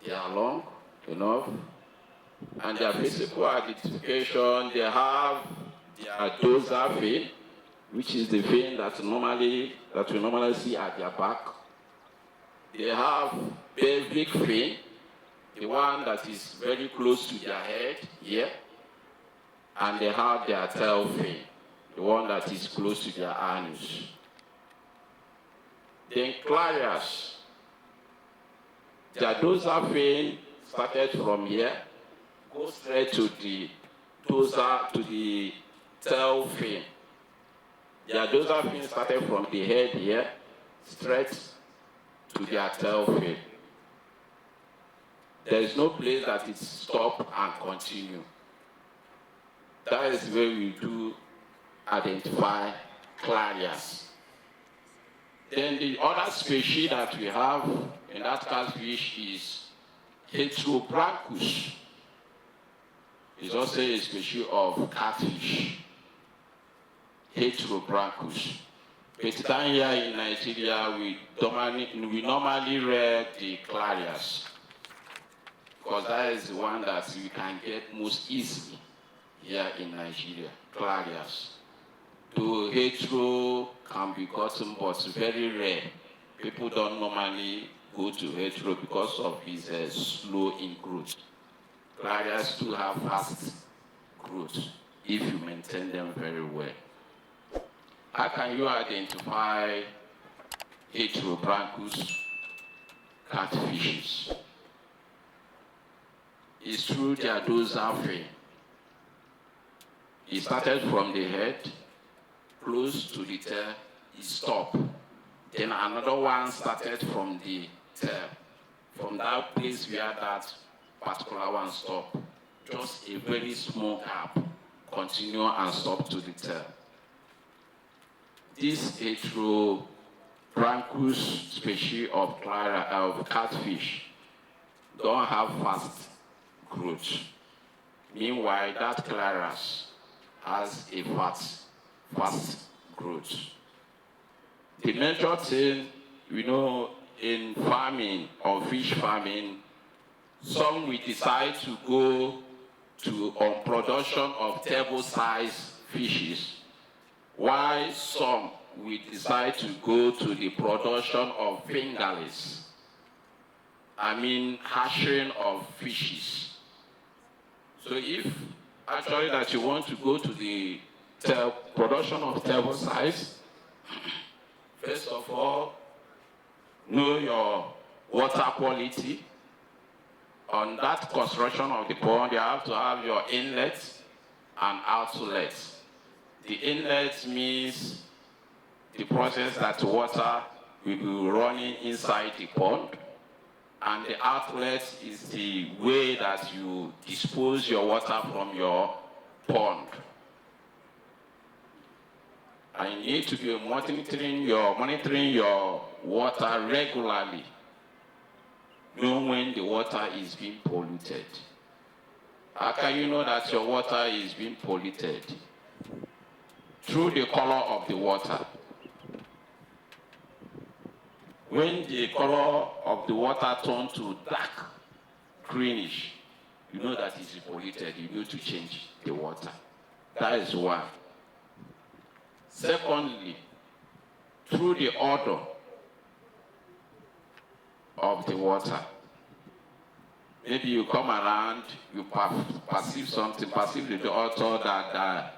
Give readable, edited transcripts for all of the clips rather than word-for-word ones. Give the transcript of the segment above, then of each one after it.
They are long enough. And their physical identification, they have their dorsal fin, which is the fin that we normally see at their back. They have pelvic fin, the one that is very close to their head here. And they have their tail fin, the one that is close to their anus. Then clarias, their dorsal fin started from here, go straight to the tail fin. Their dorsal fin started from the head here, straight to their tail fin. There is no place that it stops and continue. That is where we do identify clarias. Then the other species that we have in that catfish is Heterobrancus. It's also a species of catfish. Heterobrancus. But down here in Nigeria, we normally rear the clarias, because that is the one that we can get most easily here in Nigeria, clarias. Though hetero can be gotten, but very rare. People don't normally go to hetero because of his slow in growth. Clarias do have fast growth if you maintain them very well. How can you identify Heterobrancus catfishes? It's through their dorsal fin. It started from the head, close to the tail, it stopped. Then another one started from the tail. From that place where that particular one stopped, just a very small gap, continue and stop to the tail. This Heterobrancus species of catfish don't have fast growth. Meanwhile, that clarias has a fast growth. The major thing, in farming or fish farming, some will decide to go on production of table-sized fishes, while some will decide to go to the production of fingerlings. Hatching of fishes. So if actually that you want to go to the production of table size, first of all, know your water quality. On that construction of the pond, you have to have your inlet and outlet. The inlet means the process that water will be running inside the pond, and the outlet is the way that you dispose your water from your pond. And you need to be monitoring your water regularly, know when the water is being polluted. How can you know that your water is being polluted? Through the color of the water. When the color of the water turns to dark greenish, you know that it's polluted. You need to change the water. That is one. Secondly, through the odor of the water. Maybe you come around, you perceive the odor that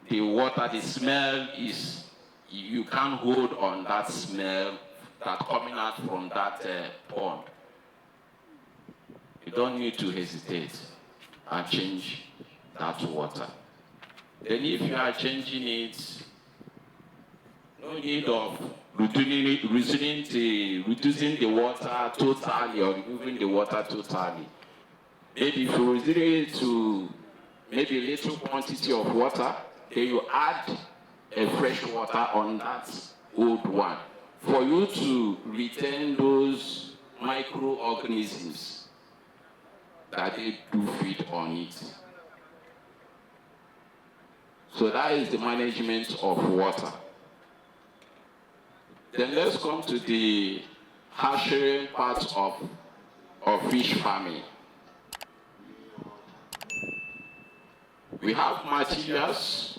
the water, the smell is, you can't hold on that smell that's coming out from that pond. You don't need to hesitate and change that water. Then if you are changing it, no need of reducing the water totally or removing the water totally. Maybe if you reduce it to maybe a little quantity of water, then you add a fresh water on that old one for you to retain those microorganisms that they do feed on it. So that is the management of water. Then let's come to the hatchery part of of fish farming. We have materials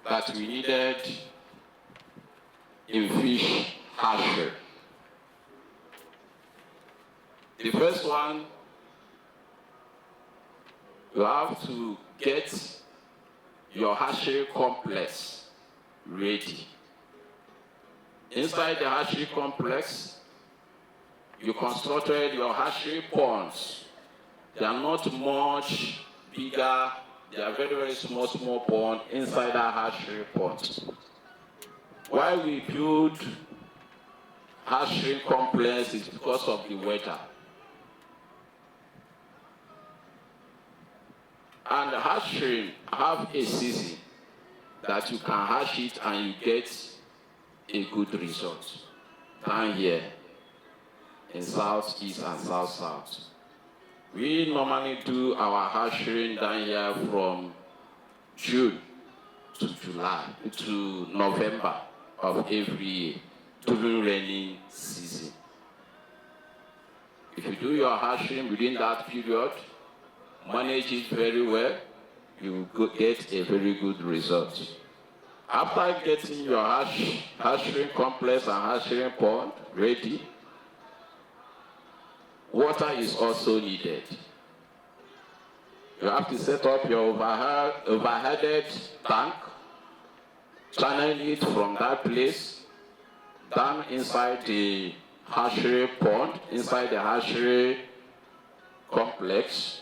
that we needed in fish hatchery. The first one, you have to get your hatchery complex ready. Inside the hatchery complex, you constructed your hatchery ponds. They are not much bigger, they are very, very small ponds inside our hatchery ponds. Why we build hatchery complex is because of the weather. And the hatchery have a season that you can hatch it and you get a good result. Down here in southeast and south. We normally do our hatchery down here from June to July to November of every year during rainy season. If you do your hatchery within that period, manage it very well, you will get a very good result. After getting your hatchery complex and hatchery pond ready, water is also needed. You have to set up your overheaded tank, channel it from that place down inside the hatchery pond, inside the hatchery complex.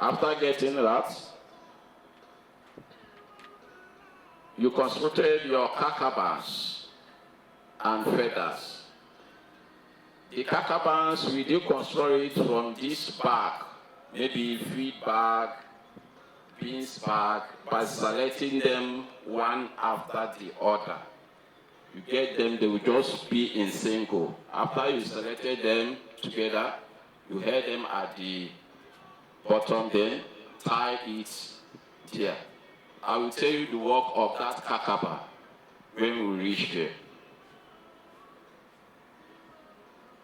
After getting that, you constructed your cacabans and feathers. The cacabans, we do construct it from this bag, maybe feed bag, beans bag, by selecting them one after the other. You get them, they will just be in single. After you selected them together, you head them at the bottom, then tie it there. I will tell you the work of that cacaba when we reach there.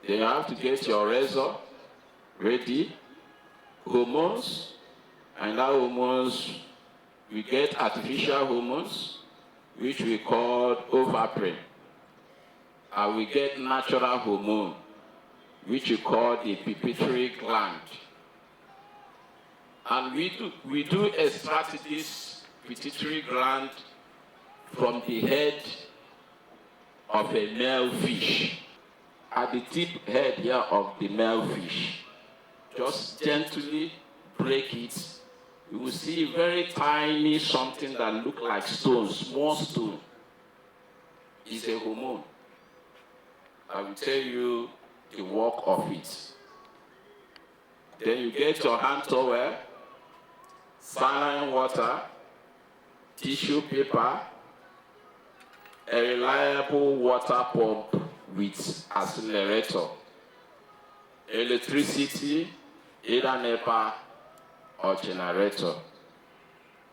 Then you have to get your razor ready, hormones, and that hormones, we get artificial hormones, which we call ovaprene. And we get natural hormone, which we call the pituitary gland. And we do extract this pituitary gland from the head of a male fish. At the tip head here of the male fish, just gently break it. You will see very tiny something that look like stones, small stone. It's a hormone. I will tell you the work of it. Then you get your hand towel, saline water, tissue paper, a reliable water pump with accelerator, electricity, either NEPA or generator,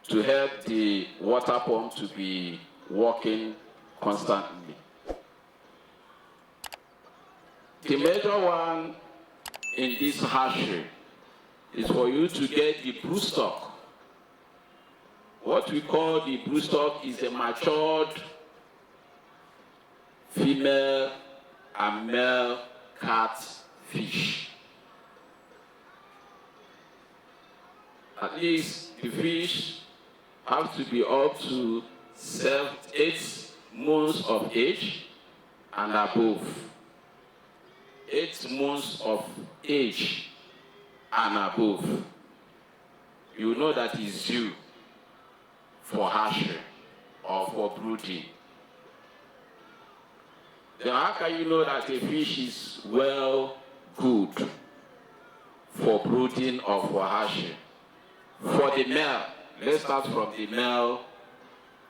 to help the water pump to be working constantly. The major one in this hatchery is for you to get the broodstock. What we call the broodstock is a matured female and male catfish. At least the fish have to be up to 8 months of age and above. 8 months of age and above. You know that is due for hatchery or for brooding. Then how can you know that a fish is good for brooding or for hatchery? For the male, let's start from the male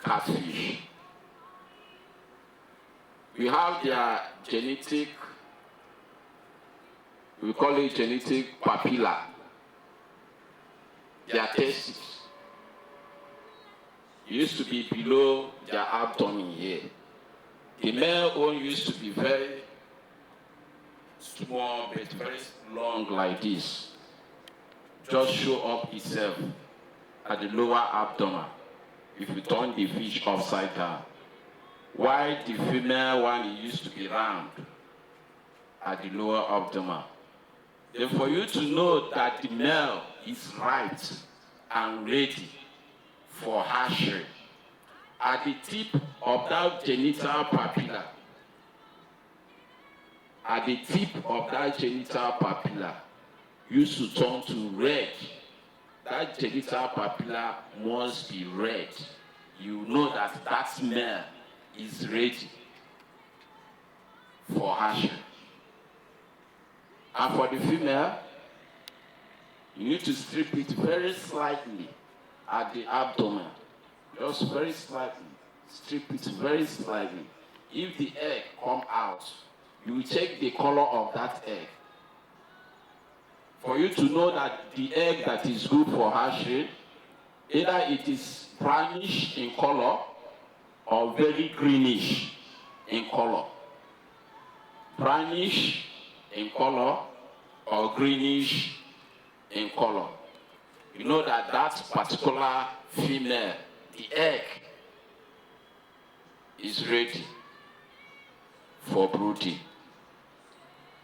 catfish. We have their genetic, we call it genetic papilla, their testes. Used to be below their abdomen here. The male one used to be very small but very long like this, just show up itself at the lower abdomen if you turn the fish upside down. While the female one used to be round at the lower abdomen. Then for you to know that the male is ripe and ready for hatchery, at the tip of that genital papilla, used to turn to red. That genital papilla must be red. You know that that male is ready for hatchery. And for the female, you need to strip it very slightly at the abdomen. Just very slightly. Strip it very slightly. If the egg come out, you will check the color of that egg. For you to know that the egg that is good for hatchery, either it is brownish in color or very greenish in color. Brownish in color or greenish in color. You know that that particular female, the egg, is ready for brooding.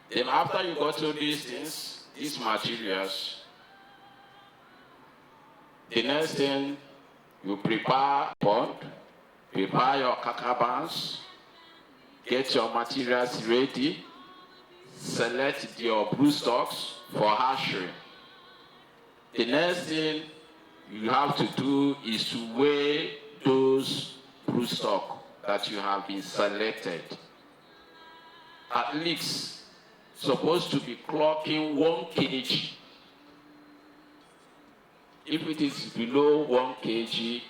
Then after you got all these things, these materials, the next thing, you prepare pond, prepare your cacabans, get your materials ready, select your broodstocks for hatchery. The next thing you have to do is to weigh those broodstocks that you have been selected. At least supposed to be clocking 1 kg. If it is below 1 kg,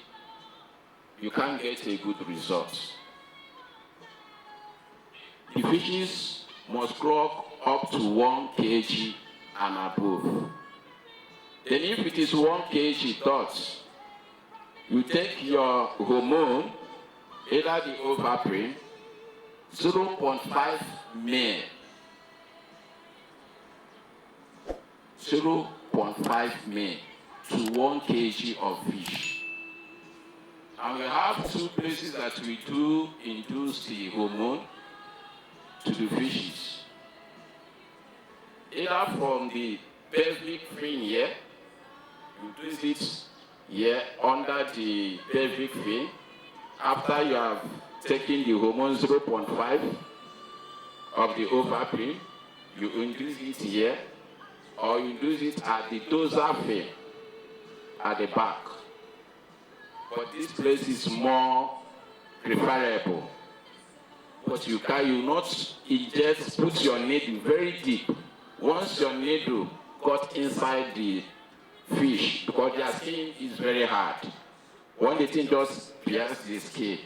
you can't get a good result. The fishes must clock up to 1 kg and above. Then if it is 1 kg dot, you take your hormone, either the ovaprine, 0.5 ml. 0.5 ml to 1 kg of fish. And we have 2 places that we do induce the hormone to the fishes. Either from the pelvic fin here, you do it here under the pelvic fin. After you have taken the hormone 0.5 of the ovaprine, you induce it here, or you induce it at the dorsal fin at the back. But this place is more preferable. But you not inject, put your needle very deep. Once your needle got inside the fish, because their skin is very hard. When the thing just pierces the skin,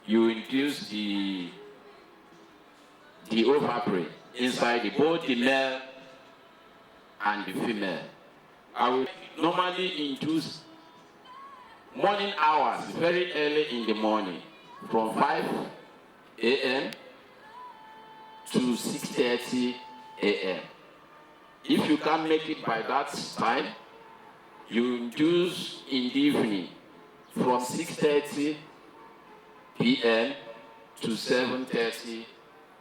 you induce the ovaprine inside both the male and the female. I will normally induce morning hours, very early in the morning, from 5 a.m. to 6:30 a.m. If you can't make it by that time, you induce in the evening from 6:30 p.m. to 7:30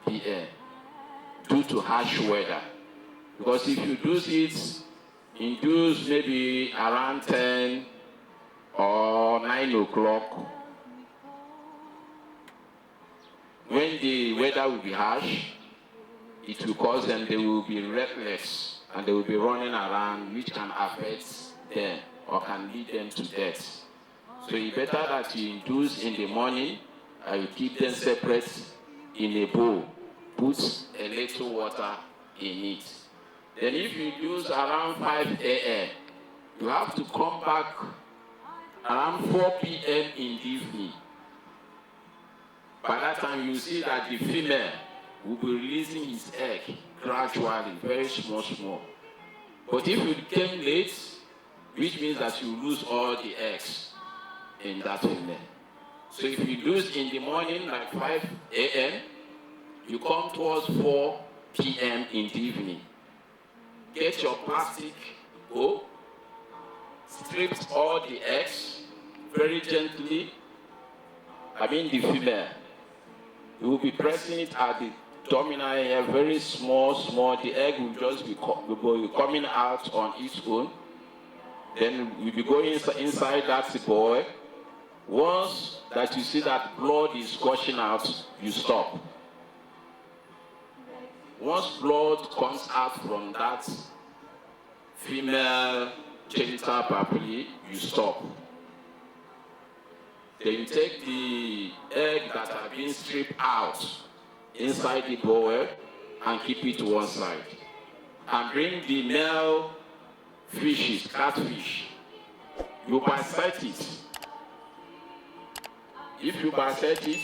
p.m. due to harsh weather. Because if you do it, induce maybe around 10 or 9 o'clock, when the weather will be harsh, it will cause them, they will be restless and they will be running around, which can affect them or can lead them to death. So it's better that you induce in the morning and you keep them separate in a bowl. Put a little water in it. Then if you use around 5 a.m., you have to come back around 4 p.m. in the evening. By that time, you see that the female will be releasing his egg gradually, very small. But if you came late, which means that you lose all the eggs in that female. So if you lose in the morning, like 5 a.m., you come towards 4 p.m. in the evening. Get your plastic bowl, strip all the eggs very gently. I mean the female. You will be pressing it at the terminal here, very small. The egg will just be coming out on its own. Then we'll be going inside that bowl. Once that you see that blood is gushing out, you stop. Once blood comes out from that female genital papilla, you stop. Then you take the egg that have been stripped out inside the bowl and keep it to one side. And bring the male fishes, catfish. You bisect it. If you bisect it,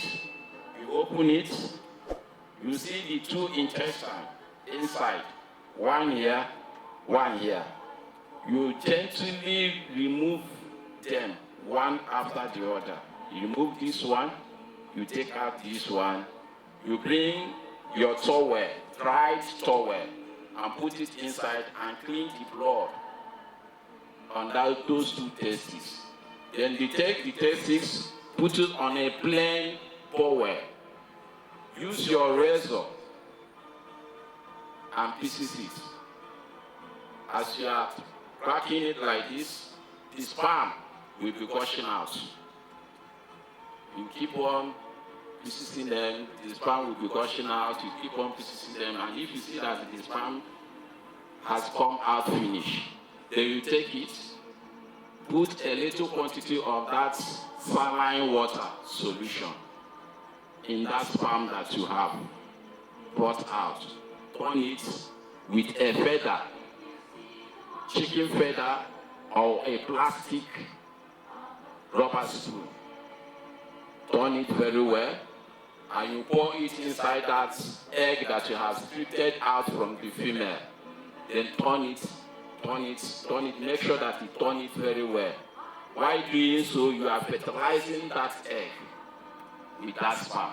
you open it, you see the two intestines inside. One here, one here. You gently remove them one after the other. You remove this one, you take out this one, you bring your towel, dried towel, and put it inside and clean the blood on those two testes. Then you take the testes, put it on a plain bowl. Use your razor and pieces it. As you are cracking it like this, the sperm will be gushing out. You keep on piecing them, the sperm will be gushing out, you keep on piecing them, and if you see that the sperm has come out finished, then you take it, put a little quantity of that saline water solution in that sperm that you have brought out. Turn it with a feather, chicken feather, or a plastic rubber spoon. Turn it very well, and you pour it inside that egg that you have stripped out from the female. Then turn it, make sure that you turn it very well. While doing so, you are fertilizing that egg with that sperm.